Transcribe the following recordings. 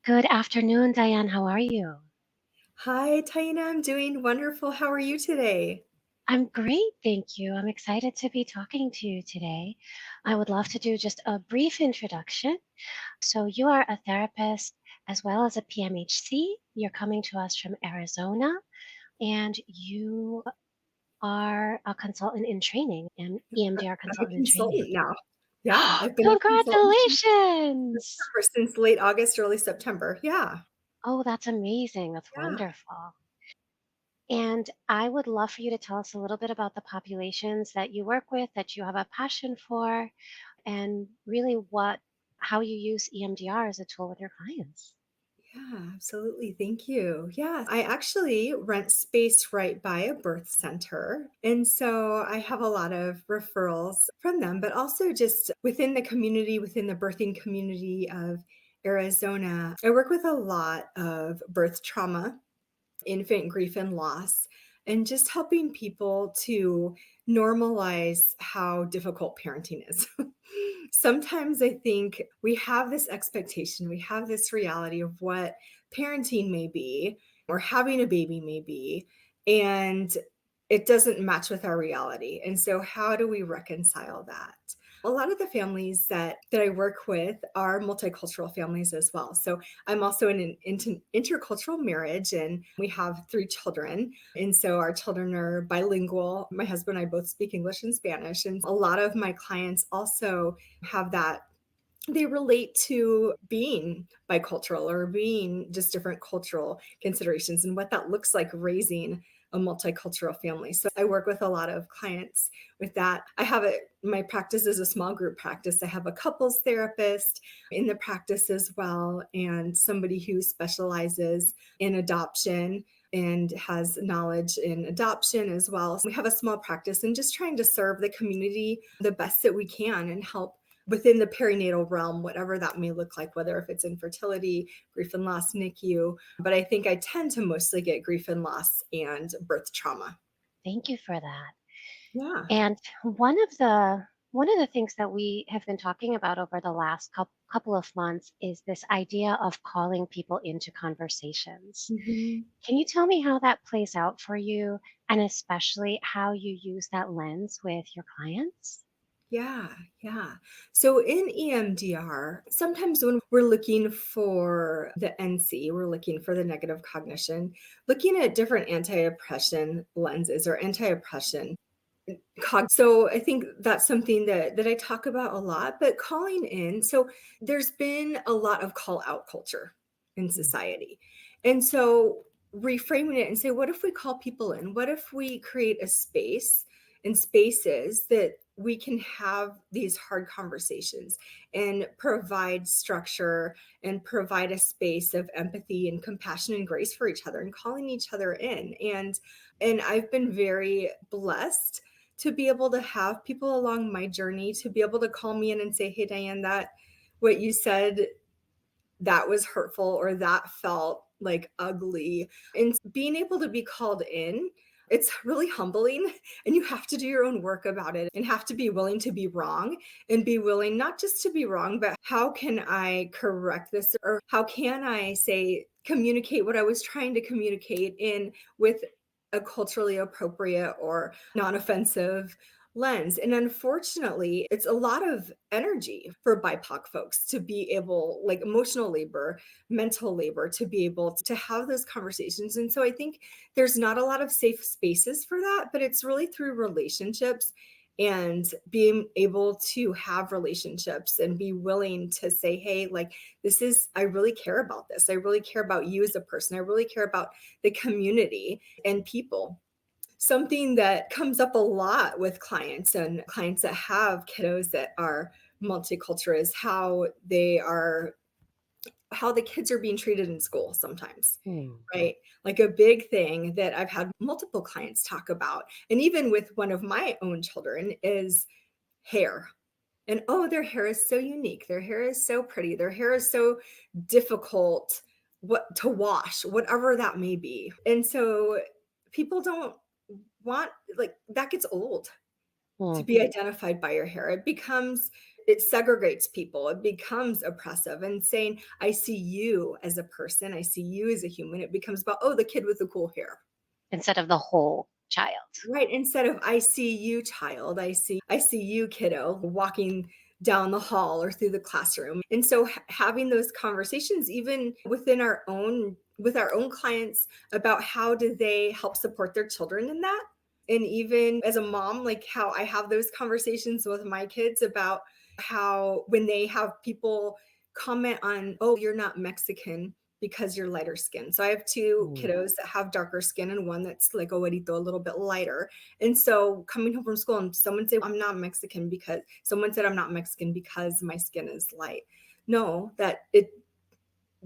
Good afternoon, Diane. How are you? Hi, Taina. I'm doing wonderful. How are you today? I'm great, thank you. I'm excited to be talking to you today. I would love to do just a brief introduction. So, you are a therapist as well as a PMH-C. You're coming to us from Arizona, and you are a consultant in training, an EMDR I'm a consultant in training. consultant now. Yeah, I've been a consultant Congratulations! since late August, early September. Yeah, Oh, that's amazing. That's yeah. wonderful. And I would love for you to tell us a little bit about the populations that you work with, that you have a passion for, and really how you use EMDR as a tool with your clients. Yeah, absolutely. Thank you. Yeah, I actually rent space right by a birth center. And so I have a lot of referrals from them, but also just within the community, within the birthing community of Arizona. I work with a lot of birth trauma, infant grief and loss, and just helping people to normalize how difficult parenting is. Sometimes I think we have this expectation, we have this reality of what parenting may be or having a baby may be, and it doesn't match with our reality. And so, how do we reconcile that? A lot of the families that I work with are multicultural families as well. So I'm also in an intercultural marriage, and we have 3 children. And so our children are bilingual. My husband and I both speak English and Spanish. And a lot of my clients also have that. They relate to being bicultural or being just different cultural considerations and what that looks like raising a multicultural family. So I work with a lot of clients with that. My practice is a small group practice. I have a couples therapist in the practice as well, and somebody who specializes in adoption and has knowledge in adoption as well. So we have a small practice and just trying to serve the community the best that we can and help within the perinatal realm, whatever that may look like, whether if it's infertility, grief and loss, NICU. But I think I tend to mostly get grief and loss and birth trauma. Thank you for that. Yeah. And one of the things that we have been talking about over the last couple of months is this idea of calling people into conversations. Mhm. Can you tell me how that plays out for you, and especially how you use that lens with your clients? Yeah, yeah. So in EMDR, sometimes when we're looking for the NC, we're looking for the negative cognition, looking at different anti-oppression lenses or anti-oppression so I think that's something that I talk about a lot, but calling in, so there's been a lot of call out culture in Mm. society. And so reframing it and say, what if we call people in? What if we create a space and spaces that we can have these hard conversations and provide structure and provide a space of empathy and compassion and grace for each other and calling each other in. And I've been very blessed to be able to have people along my journey to be able to call me in and say, hey, Diane, that what you said, that was hurtful or that felt like ugly. And being able to be called in, it's really humbling. And you have to do your own work about it and have to be willing to be wrong and be willing not just to be wrong, but how can I correct this? Or how can I say, communicate what I was trying to communicate in with a culturally appropriate or non offensive lens. And unfortunately, it's a lot of energy for BIPOC folks to be able, like emotional labor, mental labor, to be able to have those conversations. And so I think there's not a lot of safe spaces for that, but it's really through relationships and being able to have relationships and be willing to say, hey, like, this is, I really care about this. I really care about you as a person. I really care about the community and people. Something that comes up a lot with clients and clients that have kiddos that are multicultural is how the kids are being treated in school sometimes, Hmm. right? Like a big thing that I've had multiple clients talk about, and even with one of my own children, is hair. And oh, their hair is so unique. Their hair is so pretty. Their hair is so difficult what to wash, whatever that may be. And so people don't want, like, that gets old to Hmm. be identified by your hair. It becomes it segregates people. It becomes oppressive, and saying, I see you as a person, I see you as a human. It becomes about, oh, the kid with the cool hair. instead of the whole child. Right, instead of I see you child, I see you kiddo walking down the hall or through the classroom. And so having those conversations even within our own with our own clients about how do they help support their children in that. And even as a mom, like how I have those conversations with my kids about how when they have people comment on, oh, you're not Mexican because you're lighter skin. So I have two Mm. kiddos that have darker skin and one that's like a little bit lighter. And so coming home from school and someone say, someone said I'm not Mexican because my skin is light. No,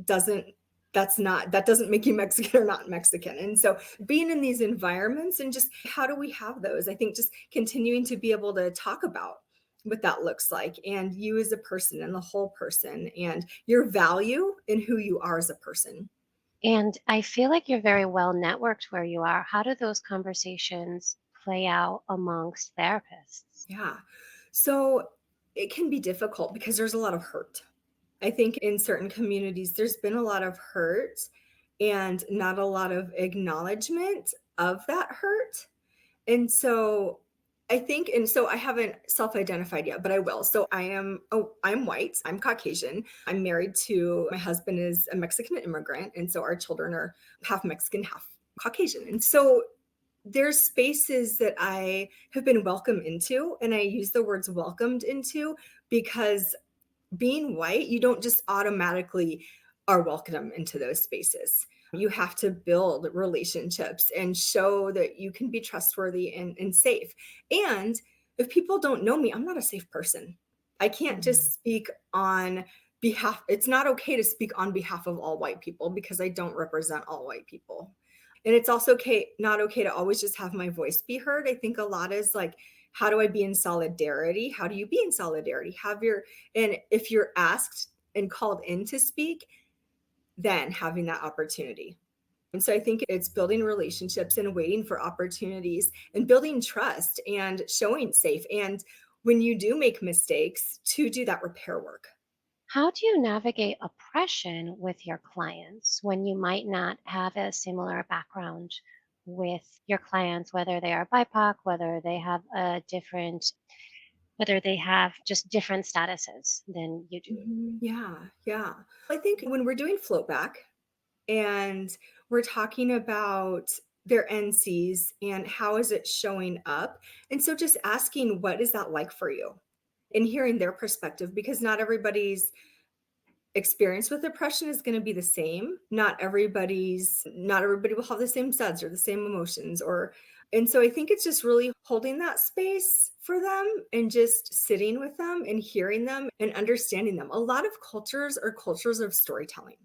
doesn't that doesn't make you Mexican or not Mexican. And so being in these environments and just how do we have those? I think just continuing to be able to talk about what that looks like and you as a person and the whole person and your value and who you are as a person. And I feel like you're very well networked where you are. How do those conversations play out amongst therapists? Yeah. So it can be difficult because there's a lot of hurt. I think in certain communities, there's been a lot of hurt and not a lot of acknowledgement of that hurt. And so and so I haven't self-identified yet, but I will. So I'm white, I'm Caucasian. I'm married to my husband is a Mexican immigrant. And so our children are half Mexican, half Caucasian. And so there's spaces that I have been welcomed into, and I use the words welcomed into because being white, you don't just automatically are welcome into those spaces. You have to build relationships and show that you can be trustworthy and safe. And if people don't know me, I'm not a safe person. I can't Mhm. just speak on behalf, it's not okay to speak on behalf of all white people because I don't represent all white people. And it's also not okay to always just have my voice be heard. I think a lot is like, how do I be in solidarity? How do you be in solidarity? And if you're asked and called in to speak, then having that opportunity. And so I think it's building relationships and waiting for opportunities and building trust and showing safe. And when you do make mistakes, to do that repair work. How do you navigate oppression with your clients when you might not have a similar background with your clients, whether they are BIPOC, whether they have just different statuses than you do? Mhm. Yeah, yeah. I think when we're doing float back and we're talking about their NCs and how is it showing up. And so just asking, what is that like for you? And hearing their perspective, because not everybody's experience with depression is going to be the same. Not everybody will have the same suds or the same emotions or and so I think it's just really holding that space for them and just sitting with them and hearing them and understanding them. A lot of cultures are cultures of storytelling.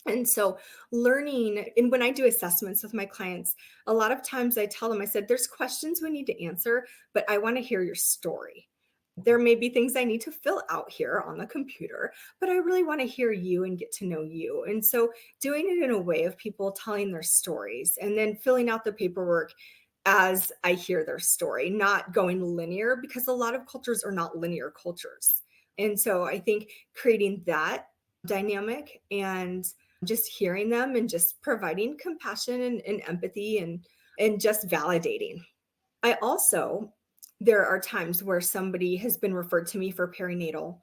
And so learning, and when I do assessments with my clients, a lot of times I tell them, I said, there's questions we need to answer, but I want to hear your story. There may be things I need to fill out here on the computer, but I really want to hear you and get to know you. And so doing it in a way of people telling their stories and then filling out the paperwork as I hear their story, not going linear because a lot of cultures are not linear cultures. And so I think creating that dynamic and just hearing them and just providing compassion and empathy and just validating. I also there are times where somebody has been referred to me for perinatal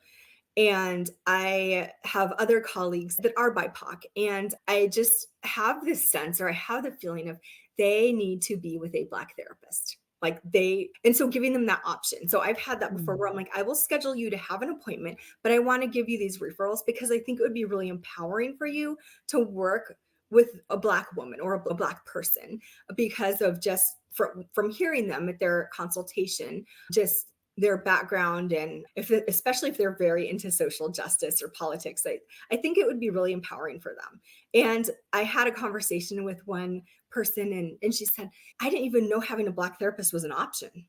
and I have other colleagues that are BIPOC and I just have this sense or I have the feeling of they need to be with a Black therapist. And so giving them that option. So I've had that before where I'm Mm. like, I will schedule you to have an appointment, but I want to give you these referrals because I think it would be really empowering for you to work with a Black woman or a Black person because of just from hearing them at their consultation, just their background and especially if they're very into social justice or politics, I think it would be really empowering for them. And I had a conversation with one person and she said, I didn't even know having a Black therapist was an option.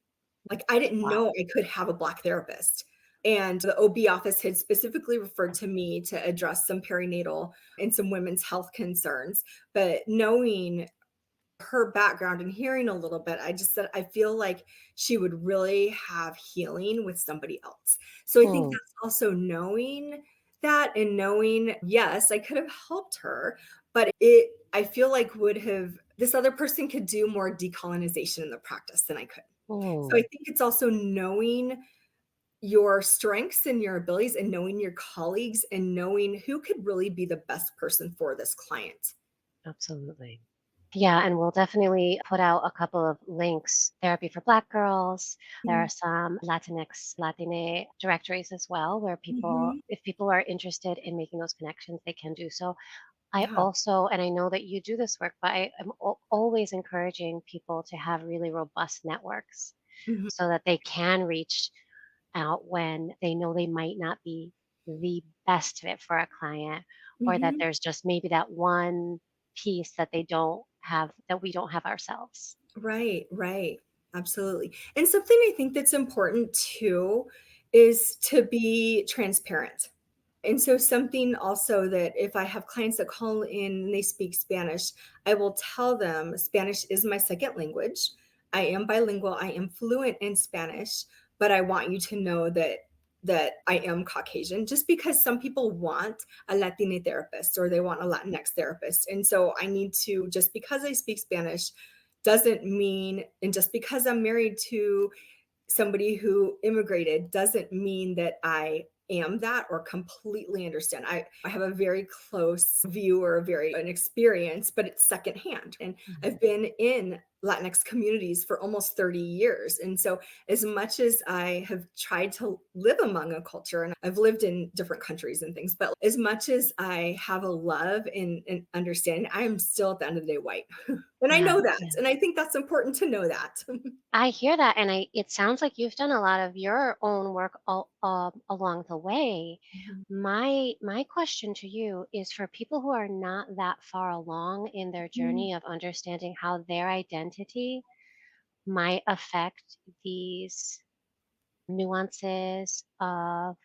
Like I didn't Wow. know I could have a Black therapist. And the OB office had specifically referred to me to address some perinatal and some women's health concerns. But knowing her background and hearing a little bit, I just said, I feel like she would really have healing with somebody else. So I think Mm, that's also knowing that, and knowing, yes, I could have helped her, but I feel like would have, this other person could do more decolonization in the practice than I could. So I mm, think it's also knowing your strengths and your abilities, and knowing your colleagues, and knowing who could really be the best person for this client. absolutely. Yeah, and we'll definitely put out a couple of links. Therapy for Black girls. There are Mhm. some Latinx, Latine directories as well, where Mhm. if people are interested in making those connections, they can do so. I Yeah. also, and I know that you do this work, but I am always encouraging people to have really robust networks Mhm. so that they can reach out when they know they might not be the best fit for a client, or that Mhm. there's just maybe that one piece that they don't have, that we don't have ourselves. Right, right. Absolutely. And something I think that's important too is to be transparent. And so something also that if I have clients that call in and they speak Spanish, I will tell them Spanish is my second language. I am bilingual. I am fluent in Spanish, but I want you to know that I am Caucasian, just because some people want a Latina therapist or they want a Latinx therapist. And so I need to, just because I speak Spanish doesn't mean, and just because I'm married to somebody who immigrated doesn't mean that I am that or completely understand. I have a very close view or an experience, but it's secondhand. And Mhm. I've been in Latinx communities for almost 30 years. And so, as much as I have tried to live among a culture, and I've lived in different countries and things, but as much as I have a love and understanding, I am still at the end of the day white. And I Yeah, know that. yeah. And I think that's important to know that. I hear that, and it sounds like you've done a lot of your own work along the way. My question to you is for people who are not that far along in their Mhm. journey of understanding how their identity might affect these nuances of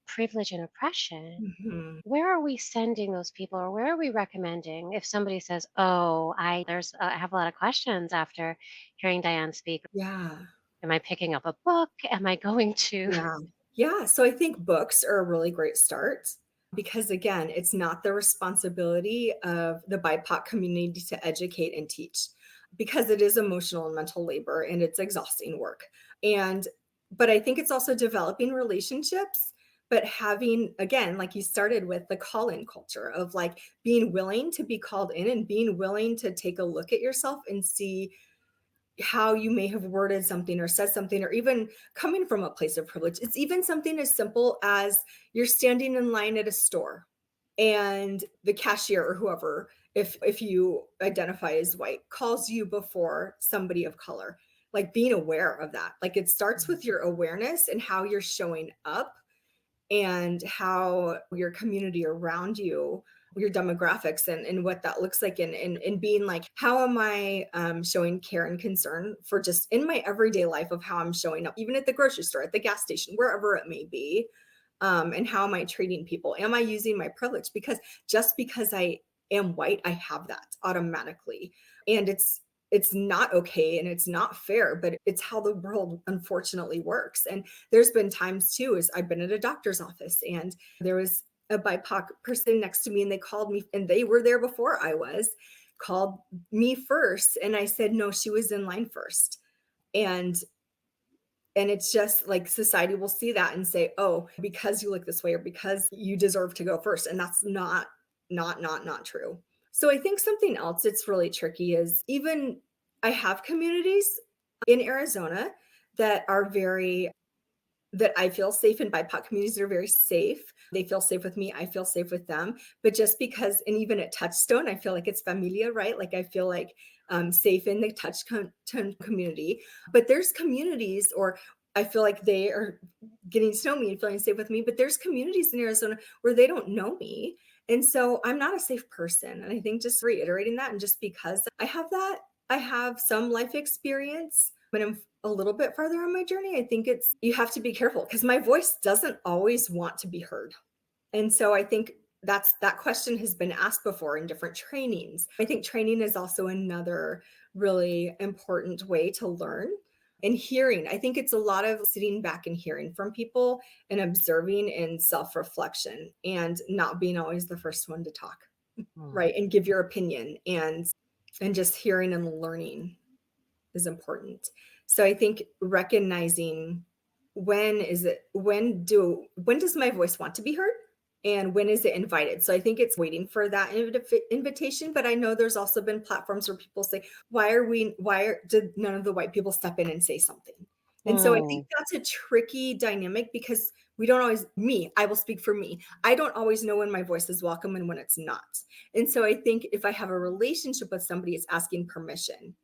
privilege and oppression. Mhm. Where are we sending those people, or where are we recommending if somebody says, "Oh, I have a lot of questions after hearing Diane speak. Yeah. Am I picking up a book? Am I going to?" Yeah. Yeah. So I think books are a really great start because, again, it's not the responsibility of the BIPOC community to educate and teach, because it is emotional and mental labor and it's exhausting work. And, but I think it's also developing relationships, but having, again, like you started with, the call in culture of like being willing to be called in and being willing to take a look at yourself and see how you may have worded something or said something, or even coming from a place of privilege. It's even something as simple as you're standing in line at a store and the cashier or whoever, if you identify as white, calls you before somebody of color. Like being aware of that. Like it starts Mhm. with your awareness and how you're showing up, and how your community around you, your demographics, and what that looks like, and being like, how am I showing care and concern for just in my everyday life of how I'm showing up, even at the grocery store, at the gas station, wherever it may be. And how am I treating people? Am I using my privilege? Because just because I am white, I have that automatically. And it's not okay and it's not fair, but it's how the world unfortunately works. And there's been times too, as I've been at a doctor's office and there was a BIPOC person next to me and they called me, and they were there before I was, called me first. And I said, no, she was in line first. And it's just like society will see that and say, oh, because you look this way or because you deserve to go first. And that's not true. So I think something else that's really tricky is, even I have communities in Arizona that are very, that I feel safe in. BIPOC communities are very safe. They feel safe with me. I feel safe with them. But just because, and even at Touchstone, I feel like it's familia, right? Like I feel like safe in the Touchstone community. But there's communities, or I feel like they are getting to know me and feeling safe with me. But there's communities in Arizona where they don't know me. And so I'm not a safe person. And I think just reiterating that, and just because I have that, I have some life experience, but I'm a little bit farther on my journey. I think it's, you have to be careful because my voice doesn't always want to be heard. And so I think that question has been asked before in different trainings. I think training is also another really important way to learn. And hearing, I think it's a lot of sitting back and hearing from people and observing and self-reflection and not being always the first one to talk, Mm, right? And give your opinion, and just hearing and learning is important. So I think recognizing when does my voice want to be heard and when is it invited? So I think it's waiting for that invitation, but I know there's also been platforms where people say, did none of the white people step in and say something? And so I think mm, that's a tricky dynamic because we don't always, I will speak for me. I don't always know when my voice is welcome and when it's not. And so I think if I have a relationship with somebody, it's asking permission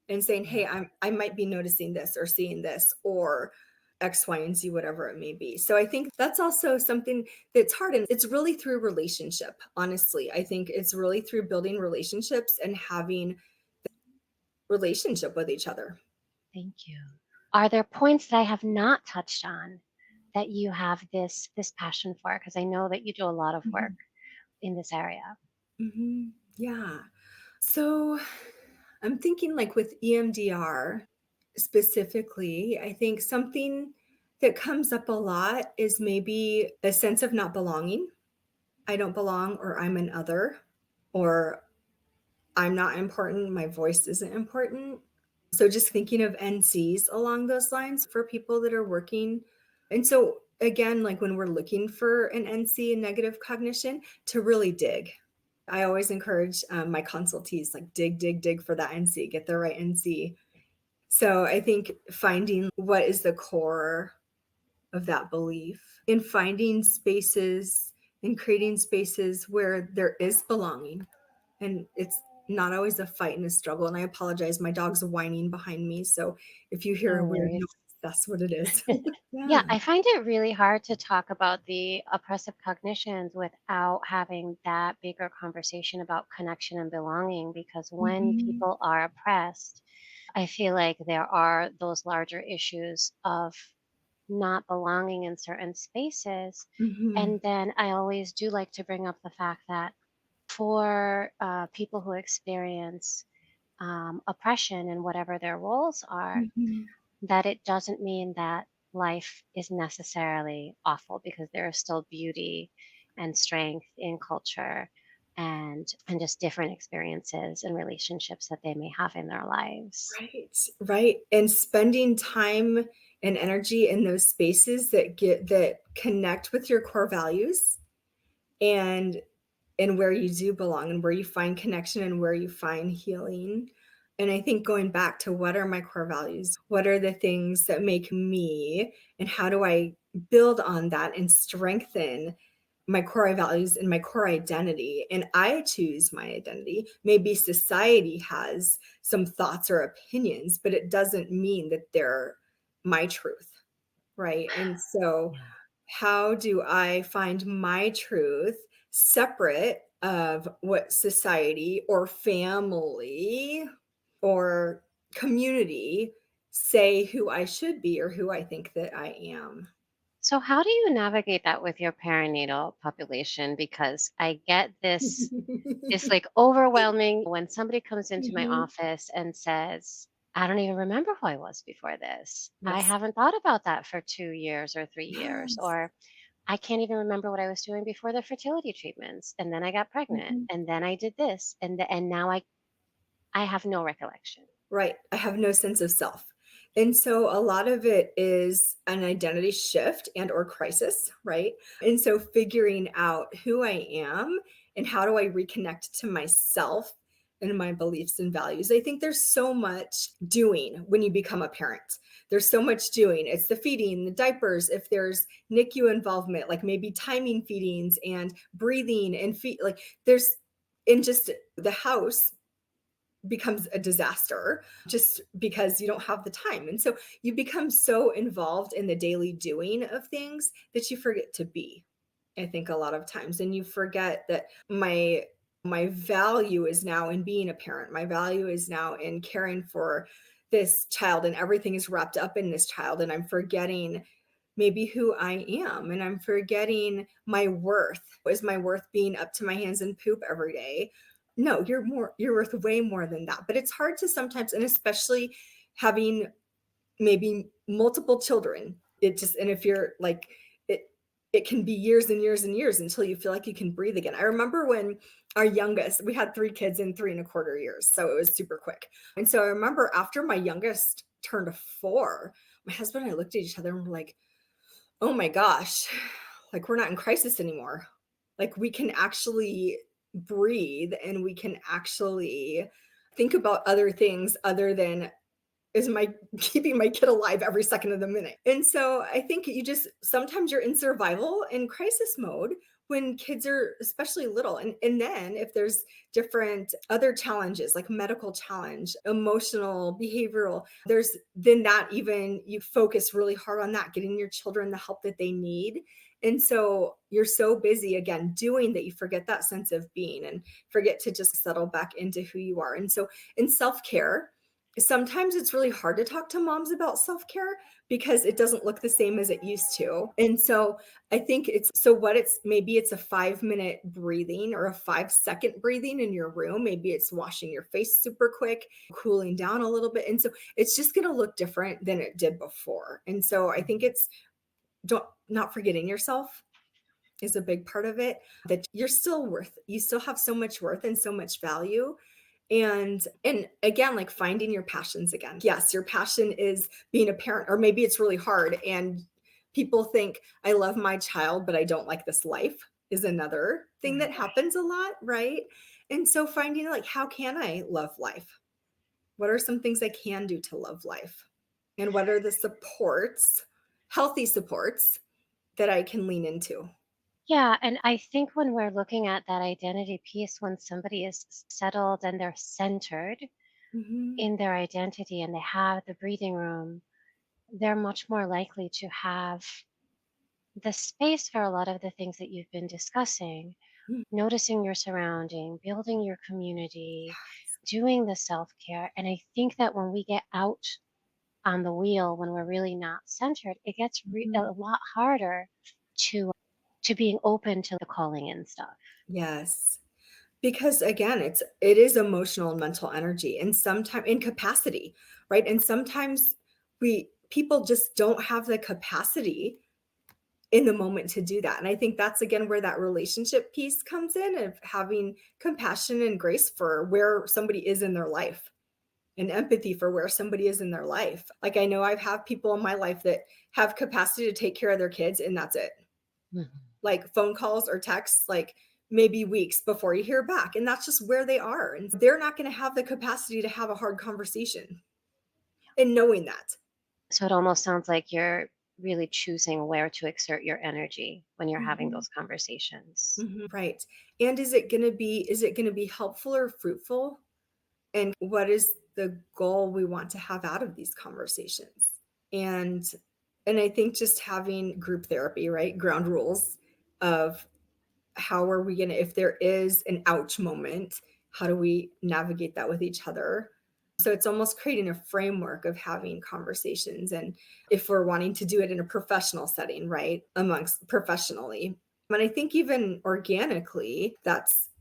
and saying, yeah, hey, I might be noticing this or seeing this or X, Y, and Z, whatever it may be. So I think that's also something that's hard. And it's really through relationship, honestly. I think it's really through building relationships and having relationship with each other. thank you. Are there points that I have not touched on that you have this passion for? Because I know that you do a lot of work Mhm. in this area. Yeah. So I'm thinking like with EMDR specifically, I think something that comes up a lot is maybe a sense of not belonging. I don't belong, or I'm an other, or I'm not important, my voice isn't important. So just thinking of NCs along those lines for people that are working. And so again, like when we're looking for an NC in negative cognition, to really dig. I always encourage my consultees, like dig, dig, dig for that NC, get the right NC. So I think finding what is the core of that belief in finding spaces and creating spaces where there is belonging, and it's not always a fight and a struggle. And I apologize, my dog's whining behind me, so if you hear No a weird worries. noise, that's what it is. Yeah. Yeah, I find it really hard to talk about the oppressive cognitions without having that bigger conversation about connection and belonging because when Mhm. people are oppressed, I feel like there are those larger issues of not belonging in certain spaces. Mhm. And then I always do like to bring up the fact that for people who experience oppression and whatever their roles are, Mhm. that it doesn't mean that life is necessarily awful because there is still beauty and strength in culture and just different experiences and relationships that they may have in their lives. Right, right, and spending time and energy in those spaces that connect with your core values, and where you do belong and where you find connection and where you find healing. And I think going back to what are my core values? What are the things that make me, and how do I build on that and strengthen my core values and my core identity? And I choose my identity. Maybe society has some thoughts or opinions, but it doesn't mean that they're my truth, right? And so Yeah. how do I find my truth separate of what society or family or community say who I should be or who I think that I am? So how do you navigate that with your perinatal population? Because I get this like overwhelming when somebody comes into my Mhm. office and says, I don't even remember who I was before this. I Yes. haven't thought about that for 2 years or 3 years. Yes. Or I can't even remember what I was doing before the fertility treatments. And then I got pregnant. Mhm. And then I did this. And now I have no recollection. Right. I have no sense of self. And so a lot of it is an identity shift and or crisis, right? And so figuring out who I am and how do I reconnect to myself and my beliefs and values. I think there's so much doing when you become a parent. There's so much doing. It's the feeding, the diapers, if there's NICU involvement, like maybe timing feedings and breathing and feed, like there's in just the house becomes a disaster just because you don't have the time. And so you become so involved in the daily doing of things that you forget to be. I think a lot of times, and you forget that my value is now in being a parent. My value is now in caring for this child, and everything is wrapped up in this child, and I'm forgetting maybe who I am, and I'm forgetting my worth. Is my worth being up to my hands in poop every day? No, you're worth way more than that. But it's hard to sometimes, and especially having maybe multiple children. It just, and if you're like, it can be years and years and years until you feel like you can breathe again. I remember when our youngest, we had 3 kids in 3 and a quarter years, so it was super quick. And so I remember after my youngest turned 4, my husband and I looked at each other and were like, oh my gosh, like we're not in crisis anymore. Like we can actually breathe and we can actually think about other things other than, is my keeping my kid alive every second of the minute. And so I think you just, sometimes you're in survival and crisis mode when kids are especially little. And then if there's different other challenges like medical challenge, emotional, behavioral, there's then that even you focus really hard on that, getting your children the help that they need. And so you're so busy again doing that you forget that sense of being and forget to just settle back into who you are. And so in self-care, sometimes it's really hard to talk to moms about self-care because it doesn't look the same as it used to. And so I think it's, so what it's, maybe it's a 5-minute breathing or a 5-second breathing in your room. Maybe it's washing your face super quick, cooling down a little bit. And so it's just going to look different than it did before. And so I think it's, don't, not forgetting yourself is a big part of it, that you're still worth, you still have so much worth and so much value. And again, like finding your passions again. Yes, your passion is being a parent, or maybe it's really hard and people think I love my child but I don't like this life, is another thing that happens a lot, right? And so finding like, how can I love life? What are some things I can do to love life? And what are the supports, healthy supports, that I can lean into? Yeah, and I think when we're looking at that identity piece, when somebody is settled and they're centered Mhm. in their identity and they have the breathing room, they're much more likely to have the space for a lot of the things that you've been discussing, Mhm. noticing your surrounding, building your community, doing the self care. And I think that when we get out on the wheel, when we're really not centered, it gets a Mhm. lot harder to being open to the calling in stuff. Yes. Because again, it is emotional and mental energy and sometimes in capacity, right? And sometimes we people just don't have the capacity in the moment to do that. And I think that's again where that relationship piece comes in, of having compassion and grace for where somebody is in their life and empathy for where somebody is in their life. Like I know I've had people in my life that have capacity to take care of their kids and that's it. Mhm. Like phone calls or texts, like maybe weeks before you hear back. And that's just where they are. And they're not going to have the capacity to have a hard conversation. And knowing that. So it almost sounds like you're really choosing where to exert your energy when you're having Mhm. those conversations. Mhm. Right. And is it going to be helpful or fruitful? And what is the goal we want to have out of these conversations? And and I think just having group therapy, right? Ground rules of how are we going to, if there is an ouch moment, how do we navigate that with each other? So it's almost creating a framework of having conversations. And if we're wanting to do it in a professional setting, right, amongst professionally. And I think even organically, that's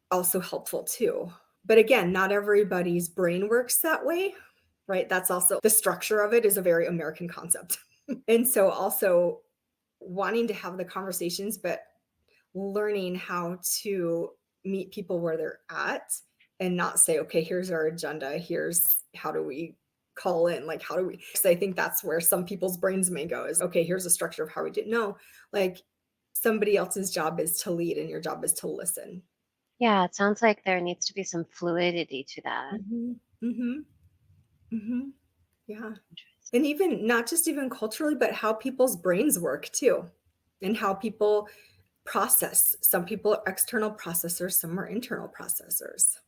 also helpful too. But again, not everybody's brain works that way, right? That's also the structure of it is a very American concept. And so also wanting to have the conversations, but learning how to meet people where they're at and not say, okay, here's our agenda. Here's how do we call in? Like, how do we? Because I think that's where some people's brains may go is, okay, here's a structure of how we do. No, like somebody else's job is to lead and your job is to listen. Yeah, it sounds like there needs to be some fluidity to that. Mhm. Mhm. Mhm. Yeah. Interesting. And even not just even culturally, but how people's brains work too, and how people process. Some people are external processors, some are internal processors.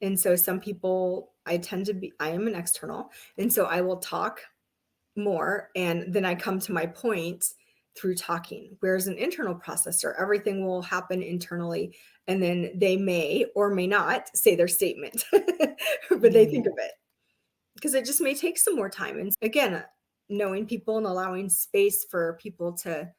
And so some people, I am an external. And so I will talk more and then I come to my point through talking. Whereas an internal processor, everything will happen internally and then they may or may not say their statement, but they think Mhm. of it because it just may take some more time. And again, knowing people and allowing space for people to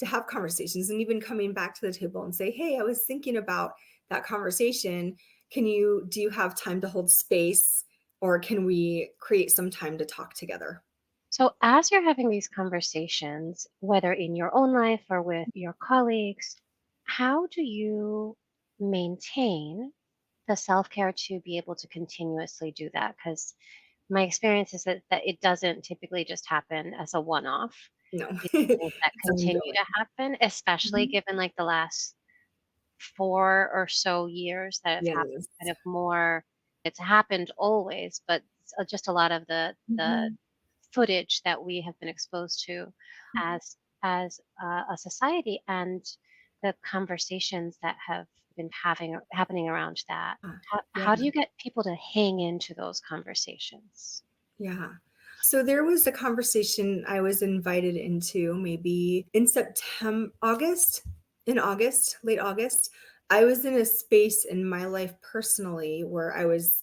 have conversations, and even coming back to the table and say, hey, I was thinking about that conversation. Do you have time to hold space, or can we create some time to talk together? So, as you're having these conversations, whether in your own life or with your colleagues, how do you maintain the self care to be able to continuously do that? Because my experience is that it doesn't typically just happen as a one off. No. These are things that It's continue to ongoing. happen, especially Mhm. given like the last 4 or so years that have happened Yes. kind of more. It's happened always, but just a lot of the Mhm. footage that we have been exposed to as a society, and the conversations that have been happening around that. Yeah. How do you get people to hang into those conversations? Yeah. So there was a conversation I was invited into maybe in September, late August. I was in a space in my life personally where I was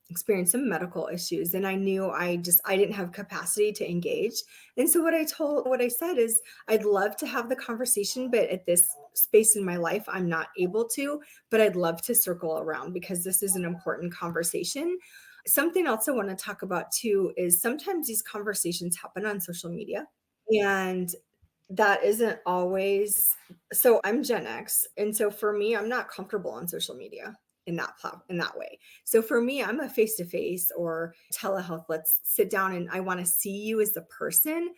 experiencing some medical issues, and I knew I didn't have capacity to engage. And so what I said is I'd love to have the conversation, but at this space in my life I'm not able to, but I'd love to circle around because this is an important conversation. Something else I want to talk about too is sometimes these conversations happen on social media, and that isn't always. So I'm Gen X, and so for me, I'm not comfortable on social media in that way. So for me, I'm a face to face or telehealth. Let's sit down and I want to see you as the person,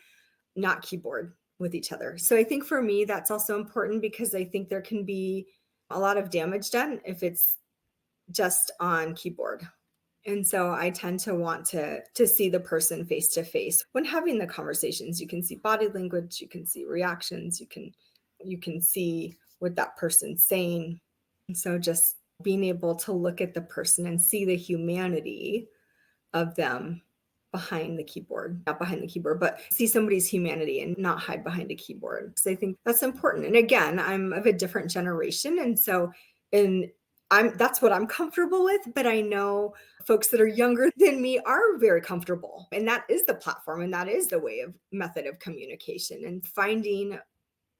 not keyboard with each other. So I think for me, that's also important because I think there can be a lot of damage done if it's just on keyboard. And so I tend to want to see the person face to face. When having the conversations, you can see body language, you can see reactions, you can see what that person's saying. And so just being able to look at the person and see the humanity of them behind the keyboard, not behind the keyboard, but see somebody's humanity and not hide behind a keyboard. So I think that's important. And again, I'm of a different generation. And so, and that's what I'm comfortable with, but I know folks that are younger than me are very comfortable. And that is the platform and that is the way of method of communication, and finding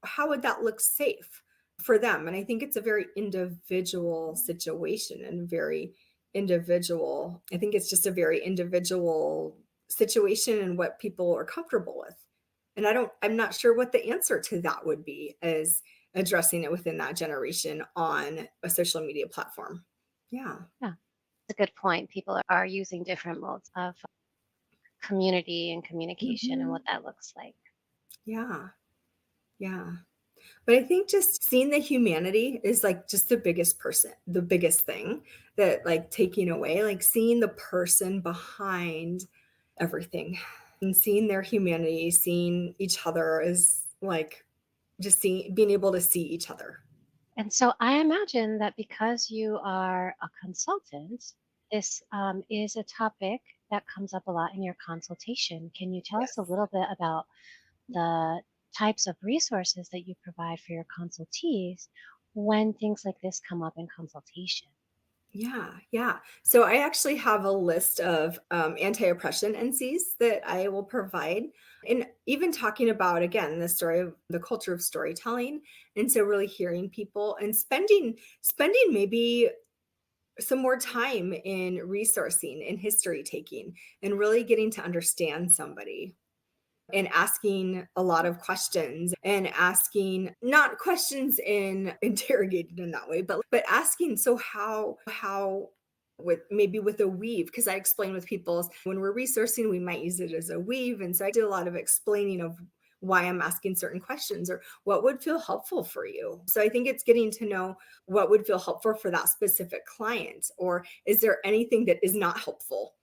how would that look safe for them. And I think it's a very individual situation and very individual. I think it's just a very individual situation and what people are comfortable with. And I'm not sure what the answer to that would be as addressing it within that generation on a social media platform. Yeah. Yeah, that's a good point. People are using different modes of community and communication and what Mhm. that looks like. Yeah. Yeah. But I think just seeing the humanity is like just the biggest thing that like taking away, like seeing the person behind everything and seeing their humanity, seeing each other is like just being able to see each other. And so I imagine that because you are a consultant, this is a topic that comes up a lot in your consultation. Can you tell us a Yes. little bit about the types of resources that you provide for your consultees when things like this come up in consultation? Yeah, yeah. So I actually have a list of anti-oppression NCs that I will provide, and even talking about again the story of the culture of storytelling, and so really hearing people and spending maybe some more time in resourcing and history taking and really getting to understand somebody and asking a lot of questions, and asking not questions in interrogated in that way, but asking, so how with maybe with a weave, because I explain with people when we're resourcing we might use it as a weave, and so I did a lot of explaining of why I'm asking certain questions or what would feel helpful for you. So I think it's getting to know what would feel helpful for that specific client, or is there anything that is not helpful,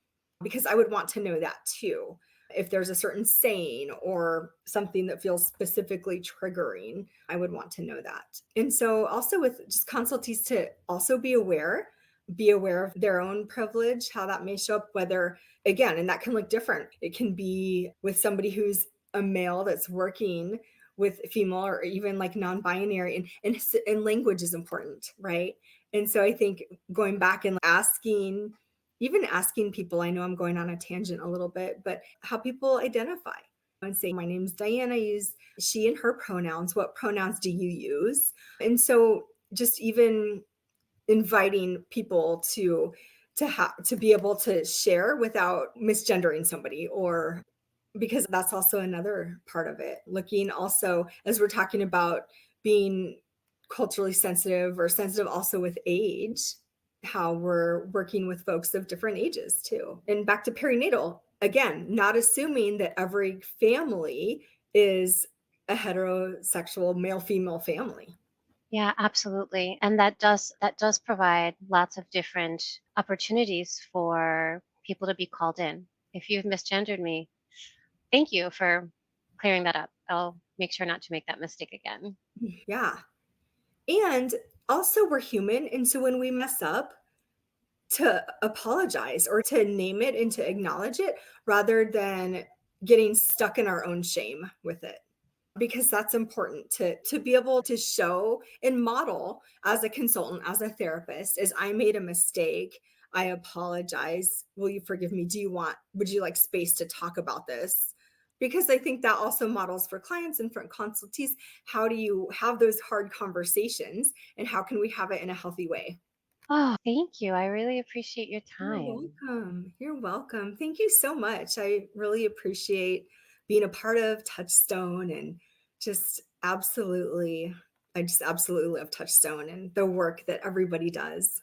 because I would want to know that too. If there's a certain saying or something that feels specifically triggering, I would want to know that. And so also with just consultees to also be aware of their own privilege, how that may show up, whether again, and that can look different. It can be with somebody who's a male that's working with female or even like non-binary, and language is important, right? And so I think going back and asking, even asking people, I know I'm going on a tangent a little bit, but how people identify. and say, my name's Diane. I use she and her pronouns. What pronouns do you use? And so just even inviting people to be able to share without misgendering somebody, or because that's also another part of it. Looking also, as we're talking about being culturally sensitive or sensitive also with age, how we're working with folks of different ages too. And back to perinatal, again, not assuming that every family is a heterosexual male female family. Yeah, absolutely. And that does provide lots of different opportunities for people to be called in. If you've misgendered me, thank you for clearing that up. I'll make sure not to make that mistake again. Yeah. And also, we're human. And so when we mess up, to apologize or to name it and to acknowledge it rather than getting stuck in our own shame with it. Because that's important to be able to show and model as a consultant, as a therapist, is I made a mistake. I apologize. Will you forgive me? Would you like space to talk about this? Because I think that also models for clients and for consultees, how do you have those hard conversations and how can we have it in a healthy way? Oh, thank you. I really appreciate your You're time. welcome. You're welcome. Thank you so much. I really appreciate being a part of Touchstone and just absolutely, I just absolutely love Touchstone and the work that everybody does.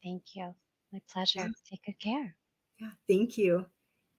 Thank you. My Yeah. pleasure. Take good care. Yeah. Thank you.